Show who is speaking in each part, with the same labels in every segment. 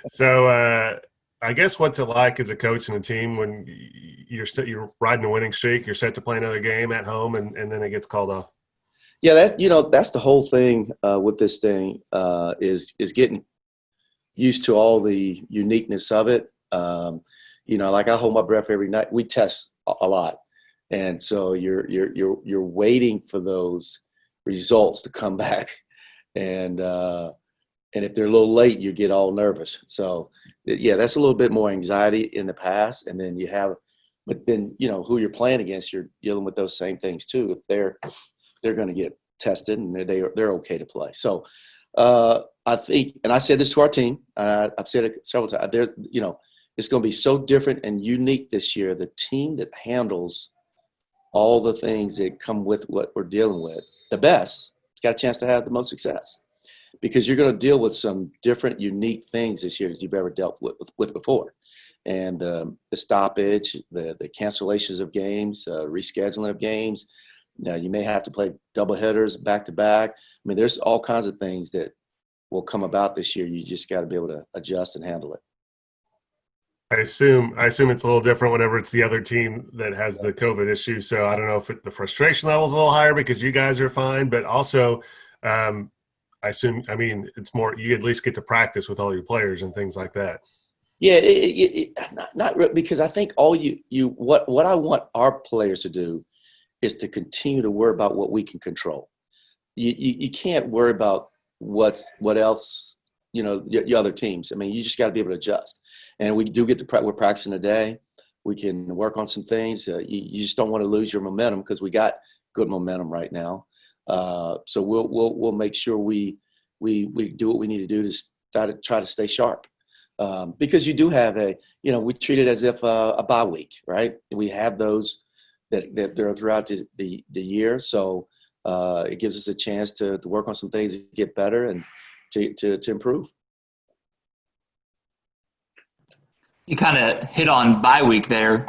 Speaker 1: So, I guess what's it like as a coach and a team when you're riding a winning streak, you're set to play another game at home, and then it gets called off?
Speaker 2: Yeah, that's the whole thing with this thing is getting used to all the uniqueness of it. Like I hold my breath every night. We test a lot, and so you're waiting for those results to come back, and if they're a little late, you get all nervous. So yeah, that's a little bit more anxiety in the past, and then but then who you're playing against, you're dealing with those same things too. If they're going to get tested and they're okay to play. So I think, and I said this to our team, I've said it several times. It's going to be so different and unique this year. The team that handles all the things that come with what we're dealing with, the best, got a chance to have the most success, because you're going to deal with some different, unique things this year that you've ever dealt with before. And the stoppage, the cancellations of games, rescheduling of games. Now, you may have to play double headers back to back. I mean, there's all kinds of things that will come about this year. You just got to be able to adjust and handle it.
Speaker 1: I assume it's a little different whenever it's the other team that has the COVID issue. So I don't know if the frustration level is a little higher because you guys are fine, but also it's more, you at least get to practice with all your players and things like that.
Speaker 2: Yeah, not really, because I think what I want our players to do is to continue to worry about what we can control. You can't worry about what else, your other teams. I mean, you just got to be able to adjust. And we do get to we're practicing today. We can work on some things. You just don't want to lose your momentum, because we got good momentum right now. So we'll make sure we do what we need to do to try to stay sharp. Because you do have we treat it as if a bye week, right? We have those that they're throughout the year. So it gives us a chance to work on some things to get better and to improve.
Speaker 3: You kind of hit on bye week there.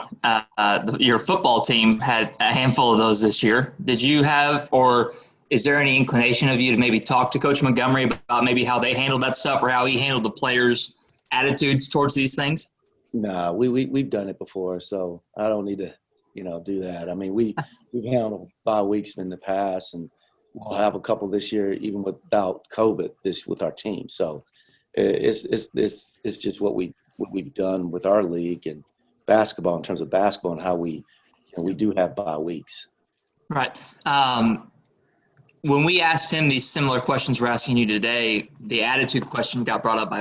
Speaker 3: Your football team had a handful of those this year. Did you have, or is there any inclination of you to maybe talk to Coach Montgomery about maybe how they handled that stuff, or how he handled the players' attitudes towards these things?
Speaker 2: Nah, we've done it before, so I don't need to, do that. I mean, we've handled bye weeks in the past, and we'll have a couple this year, even without COVID, with our team. So it's just what we've done with our league and basketball, in terms of basketball, and how we do have bye weeks.
Speaker 3: Right. When we asked him these similar questions we're asking you today, the attitude question got brought up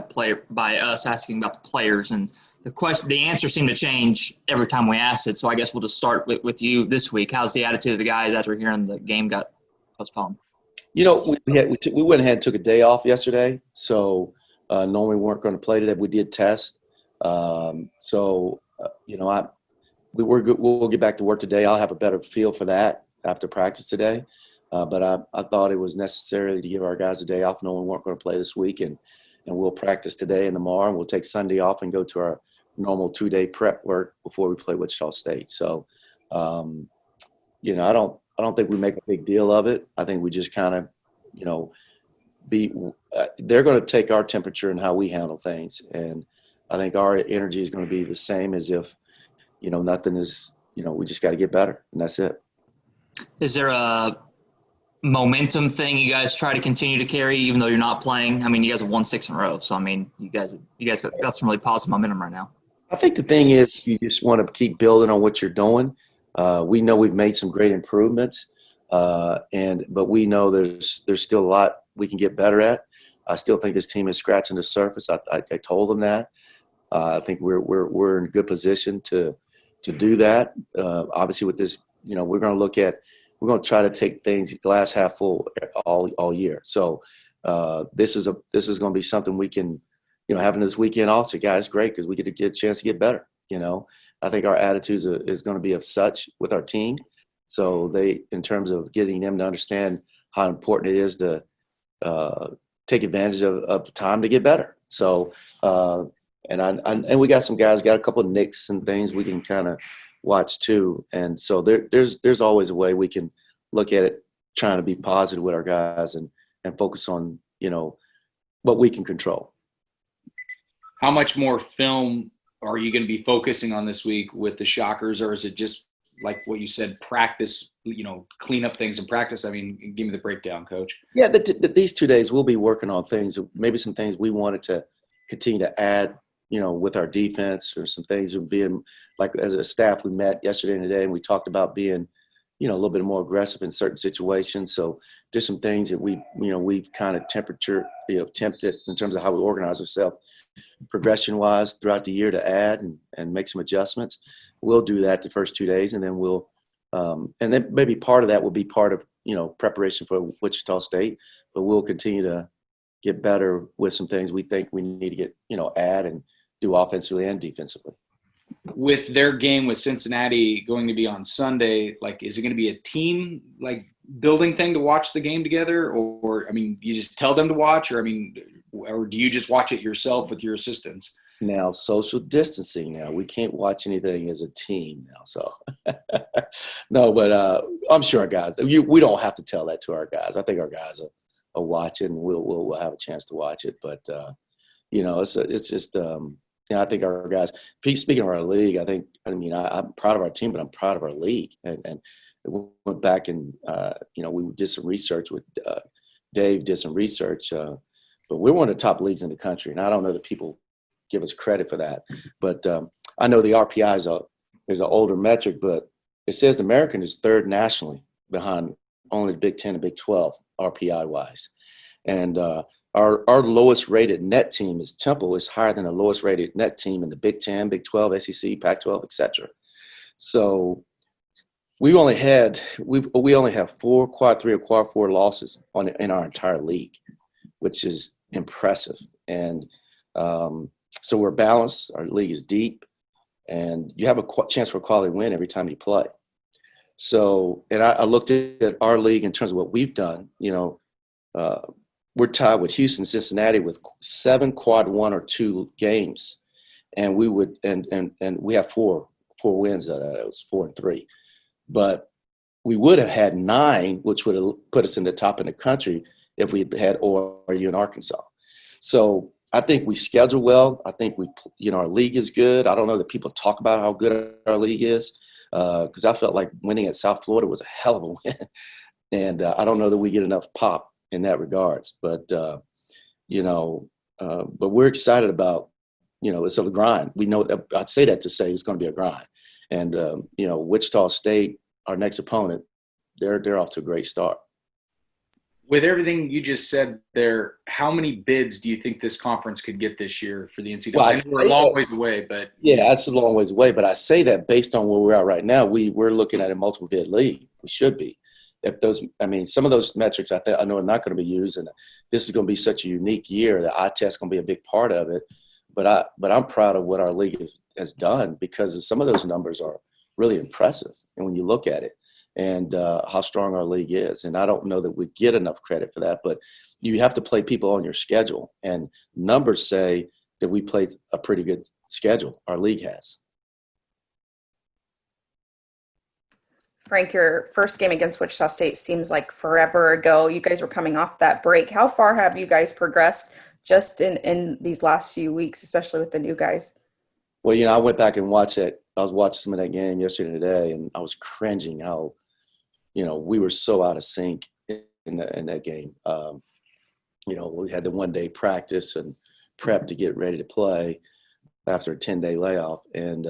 Speaker 3: by us asking about the players, and the answer seemed to change every time we asked it. So I guess we'll just start with you this week. How's the attitude of the guys after hearing the game got postponed?
Speaker 2: We went ahead and took a day off yesterday, so normally we weren't going to play today. We did test, we'll get back to work today. I'll have a better feel for that after practice today. But I thought it was necessary to give our guys a day off, knowing we weren't going to play this week, and we'll practice today and tomorrow, and we'll take Sunday off and go to our normal 2-day prep work before we play Wichita State. So, I don't think we make a big deal of it. I think we just kind of, they're going to take our temperature and how we handle things, and I think our energy is going to be the same as if, nothing is, we just got to get better, and that's it.
Speaker 3: Is there a momentum thing you guys try to continue to carry, even though you're not playing? I mean, you guys have won 6 in a row, so I mean, you guys got some really positive momentum right now.
Speaker 2: I think the thing is, you just want to keep building on what you're doing. We know we've made some great improvements, but we know there's still a lot we can get better at. I still think this team is scratching the surface. I told them that. I think we're in a good position to do that. Obviously, with this, we're going to try to take things glass half full all year. So this is going to be something we can, having this weekend also, guys, great, because we get a chance to get better. I think our attitudes is going to be of such with our team. So in terms of getting them to understand how important it is to take advantage of time to get better. So and we got some guys, got a couple of nicks and things we can kind of watch too. And so there's always a way we can look at it, trying to be positive with our guys and focus on, what we can control.
Speaker 4: How much more film are you going to be focusing on this week with the Shockers, or is it just like what you said, practice, clean up things in practice? I mean, give me the breakdown, Coach.
Speaker 2: Yeah, these 2 days we'll be working on things, maybe some things we wanted to continue to add, with our defense, or some things being like as a staff we met yesterday and today, and we talked about being, a little bit more aggressive in certain situations. So there's some things that we've kind of tempted in terms of how we organize ourselves progression wise throughout the year to add and make some adjustments. We'll do that the first 2 days, and then and then maybe part of that will be part of, preparation for Wichita State, but we'll continue to get better with some things we think we need to get, add and do offensively and defensively.
Speaker 4: With their game with Cincinnati going to be on Sunday, like, is it going to be a team building thing to watch the game together, or I mean, you just tell them to watch, or or do you just watch it yourself with your assistants?
Speaker 2: Now, social distancing. Now we can't watch anything as a team now. So no, but I'm sure our guys. We don't have to tell that to our guys. I think our guys are watching. We'll have a chance to watch it. But it's just. I think our guys. Speaking of our league, I'm proud of our team, but I'm proud of our league. And we went back and we did some research with Dave. Did some research, but we're one of the top leagues in the country, and I don't know that people give us credit for that. But I know the RPI is an older metric, but it says the American is third nationally behind only the Big 10 and Big 12 RPI wise. And our lowest rated net team is Temple is higher than the lowest rated net team in the Big 10, Big 12, SEC, Pac-12, etc. So we only have 4 quad 3 or quad 4 losses in our entire league, which is impressive. And so we're balanced. Our league is deep, and you have a chance for a quality win every time you play. So, and I looked at our league in terms of what we've done. We're tied with Houston, Cincinnati with 7 quad 1 or 2 games, and we would and we have four wins. It was 4 and 3, but we would have had 9, which would have put us in the top in the country if we had ORU in Arkansas. So I think we schedule well. I think our league is good. I don't know that people talk about how good our league is, because I felt like winning at South Florida was a hell of a win, and I don't know that we get enough pop in that regards. But but we're excited about it's a grind. We know that. I'd say that to say it's going to be a grind, and Wichita State, our next opponent, they're off to a great start.
Speaker 4: With everything you just said there, how many bids do you think this conference could get this year for the NCAA?
Speaker 2: Well,
Speaker 4: I know we're a long ways away, but
Speaker 2: yeah, that's a long ways away. But I say that based on where we're at right now, we're looking at a multiple bid league. We should be. If some of those metrics I know are not going to be used, and this is going to be such a unique year. The eye test is going to be a big part of it. But I'm proud of what our league has done, because some of those numbers are really impressive. And when you look at it, and how strong our league is. And I don't know that we get enough credit for that, but you have to play people on your schedule. And numbers say that we played a pretty good schedule. Our league has.
Speaker 5: Frank, your first game against Wichita State seems like forever ago. You guys were coming off that break. How far have you guys progressed just in these last few weeks, especially with the new guys?
Speaker 2: Well, I went back and watched it. I was watching some of that game yesterday and today, and I was cringing how we were so out of sync in that game. We had the 1-day practice and prep to get ready to play after a 10-day layoff. And,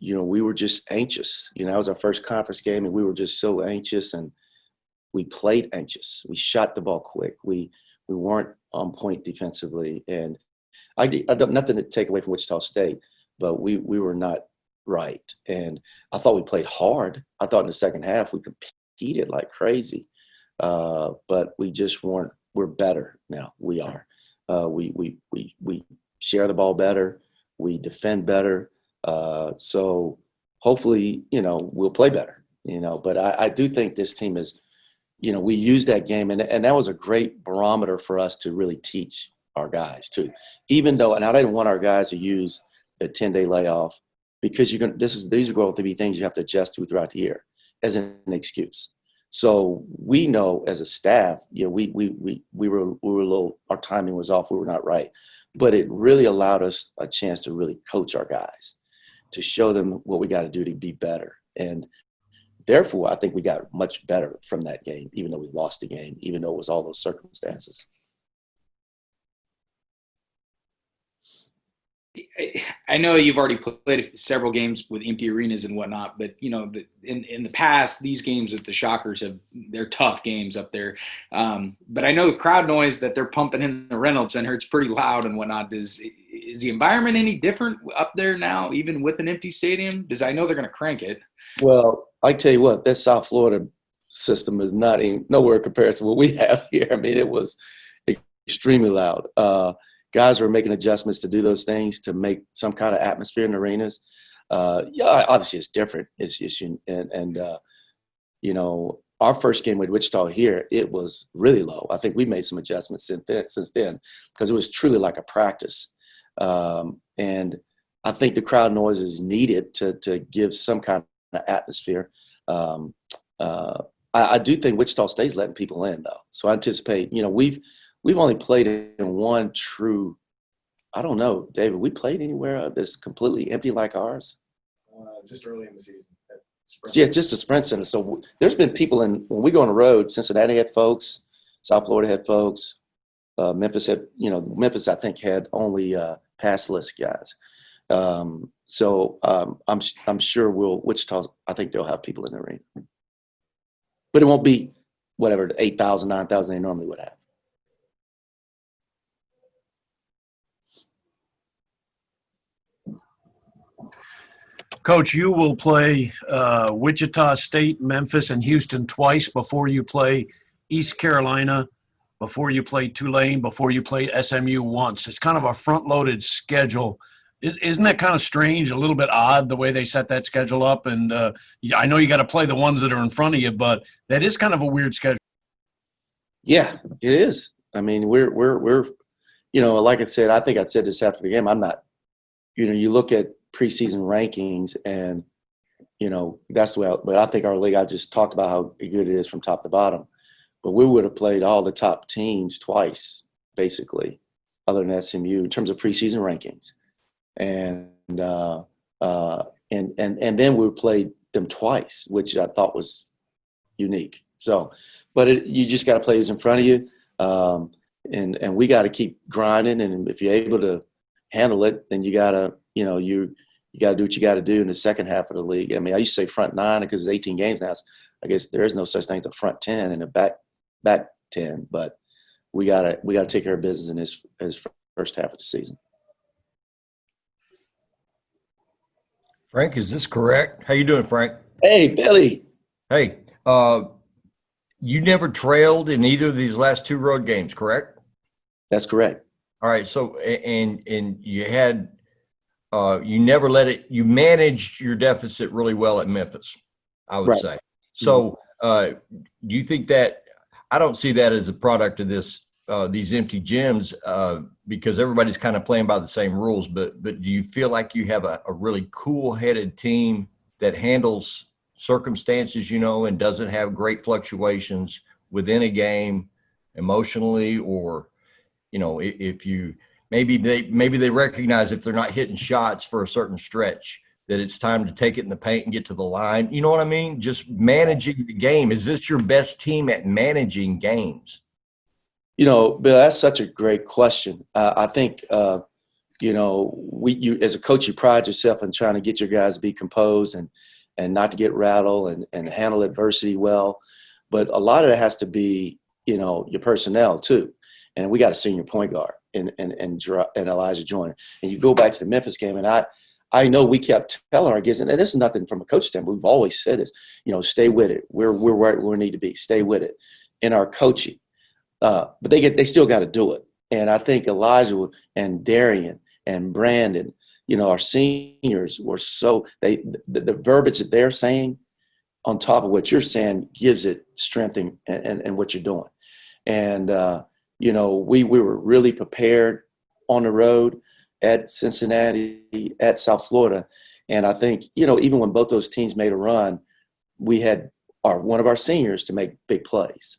Speaker 2: we were just anxious. That was our first conference game, and we were just so anxious, and we played anxious. We shot the ball quick. We weren't on point defensively. And I don't nothing to take away from Wichita State, but we were not right. And I thought we played hard. I thought in the second half we competed like crazy, but we just weren't. We're better now. We are. We share the ball better. We defend better. So hopefully, we'll play better. But I do think this team is. We used that game, and that was a great barometer for us to really teach our guys too. Even though, and I didn't want our guys to use the 10-day layoff, because these are going to be things you have to adjust to throughout the year as an excuse. So we know as a staff, we were a little, our timing was off. We were not right, but it really allowed us a chance to really coach our guys, to show them what we got to do to be better. And therefore, I think we got much better from that game, even though we lost the game, even though it was all those circumstances.
Speaker 4: I know you've already played several games with empty arenas and whatnot, but you know, in the past, these games with the Shockers they're tough games up there. But I know the crowd noise that they're pumping in the Reynolds Center, it's pretty loud and whatnot. Is the environment any different up there now, even with an empty stadium? Because I know they're going to crank it.
Speaker 2: Well, I tell you what, that South Florida system is not even nowhere in comparison to what we have here. I mean, it was extremely loud. Guys were making adjustments to do those things to make some kind of atmosphere in arenas. Yeah, obviously it's different. It's you know, our first game with Wichita here, it was really low. I think we made some adjustments since then because it was truly like a practice. And I think the crowd noise is needed to give some kind of atmosphere. I do think Wichita State's letting people in though, so I anticipate. You know, we've only played in one true. I don't know, David. We played anywhere that's completely empty like ours?
Speaker 1: Just early in the season.
Speaker 2: Yeah, just a sprint center. So there's been people when we go on the road. Cincinnati had folks, South Florida had folks, Memphis had. You know, Memphis I think had only pass list guys. I'm sure Wichita. I think they'll have people in the arena, but it won't be whatever 8,000, 9,000 they normally would have.
Speaker 6: Coach, you will play Wichita State, Memphis, and Houston twice before you play East Carolina, before you play Tulane, before you play SMU once. It's kind of a front-loaded schedule. Isn't that kind of strange, a little bit odd, the way they set that schedule up? And I know you got to play the ones that are in front of you, but that is kind of a weird schedule.
Speaker 2: Yeah, it is. I mean, we're you know, like I said, I think I said this after the game. I'm not, you know, you look at preseason rankings and, you know, that's the way but I think our league, I just talked about how good it is from top to bottom. But we would have played all the top teams twice, basically, other than SMU in terms of preseason rankings. And then we played them twice, which I thought was unique. So, but you just got to play who's in front of you, and we got to keep grinding. And if you're able to handle it, then you got to, you know, you got to do what you got to do in the second half of the league. I mean, I used to say front nine because it's 18 games now. I guess there is no such thing as a front 10 and a back 10, but we gotta take care of business in this first half of the season.
Speaker 7: Frank, is this correct? How you doing, Frank?
Speaker 2: Hey, Billy.
Speaker 7: Hey, you never trailed in either of these last two road games, correct?
Speaker 2: That's correct.
Speaker 7: All right. So, and you had, you never let it, you managed your deficit really well at Memphis, I would say. So, do you think that, I don't see that as a product of this, these empty gyms, because everybody's kind of playing by the same rules, but do you feel like you have a really cool-headed team that handles circumstances, you know, and doesn't have great fluctuations within a game emotionally, or, you know, if you, maybe they recognize if they're not hitting shots for a certain stretch, that it's time to take it in the paint and get to the line. You know what I mean? Just managing the game. Is this your best team at managing games?
Speaker 2: You know, Bill, that's such a great question. I think, you know, you as a coach, you pride yourself in trying to get your guys to be composed and not to get rattled and handle adversity well. But a lot of it has to be, you know, your personnel too. And we got a senior point guard and Elijah Joyner. And you go back to the Memphis game, and I know we kept telling our kids, and this is nothing from a coach standpoint. We've always said this, you know, stay with it. We're where we need to be. Stay with it in our coaching. But they still got to do it. And I think Elijah and Darian and Brandon, you know, our seniors were the verbiage that they're saying on top of what you're saying gives it strength and what you're doing. And, you know, we were really prepared on the road at Cincinnati, at South Florida. And I think, you know, even when both those teams made a run, we had one of our seniors to make big plays.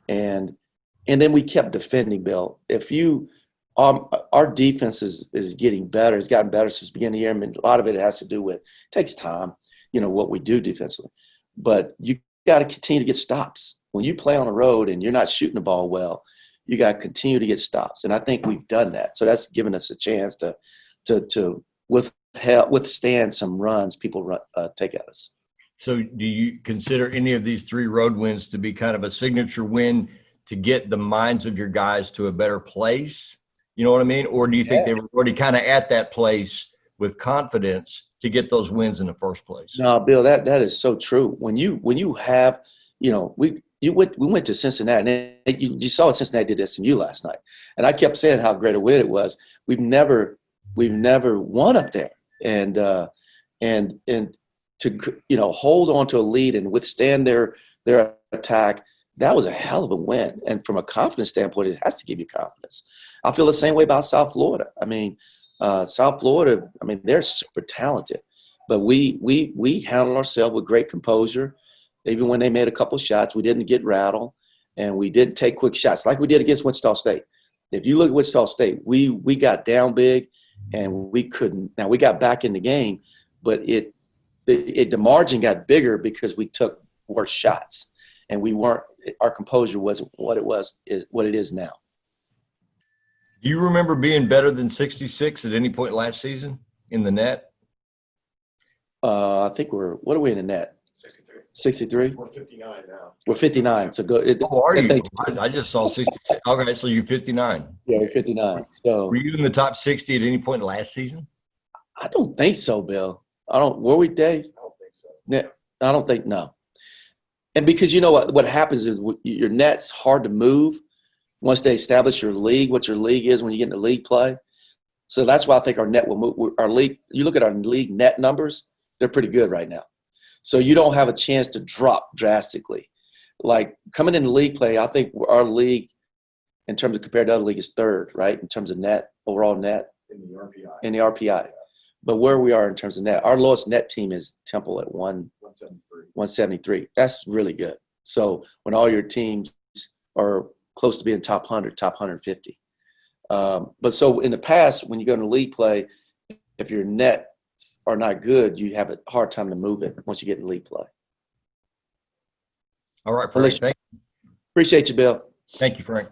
Speaker 2: And then we kept defending, Bill. If you Our defense is getting better. It's gotten better since the beginning of the year. I mean, a lot of it has to do with, it takes time, what we do defensively. But you got to continue to get stops. When you play on the road and you're not shooting the ball well, you got to continue to get stops. And I think we've done that. So that's given us a chance to withstand some runs people take at us.
Speaker 7: So do you consider any of these 3 road wins to be kind of a signature win to get the minds of your guys to a better place? You know what I mean? Or do you think they were already kind of at that place with confidence to get those wins in the first place?
Speaker 2: No, Bill, that is so true. When you have, we went to Cincinnati, and you saw what Cincinnati did to SMU last night, and I kept saying how great a win it was. We've never won up there, and to hold on to a lead and withstand their attack. That was a hell of a win. And from a confidence standpoint, it has to give you confidence. I feel the same way about South Florida. I mean, South Florida, they're super talented. But we handled ourselves with great composure. Even when they made a couple shots, we didn't get rattled, and we didn't take quick shots like we did against Wichita State. If you look at Wichita State, we got down big, and we couldn't. Now, we got back in the game, but the margin got bigger because we took worse shots, and our composure wasn't what it is now.
Speaker 7: Do you remember being better than 66 at any point last season in the net?
Speaker 2: I think what are we in the net?
Speaker 1: 63.
Speaker 2: 63?
Speaker 1: We're 59 now.
Speaker 2: We're 59. So go.
Speaker 7: Oh, are you? I just saw 66. Okay, so you're 59.
Speaker 2: Yeah, we're 59. So
Speaker 7: were you in the top 60 at any point last season?
Speaker 2: I don't think so, Bill. Were we, Dave?
Speaker 1: I don't think so.
Speaker 2: Yeah, I don't think, no. And because what happens is your net's hard to move once they establish your league, what your league is when you get into league play. So that's why I think our net will move. Our league, you look at our league net numbers, they're pretty good right now. So you don't have a chance to drop drastically. Like coming into league play, I think our league, in terms of compared to other league, is third, right? In terms of net, overall net.
Speaker 1: In the RPI.
Speaker 2: In the RPI. But where we are in terms of net, our lowest net team is Temple at 173. That's really good. So when all your teams are close to being top 100, top 150. But so in the past, when you go into league play, if your nets are not good, you have a hard time to move it once you get in league play.
Speaker 7: All right, Frank.
Speaker 2: Appreciate you, Bill.
Speaker 7: Thank you, Frank.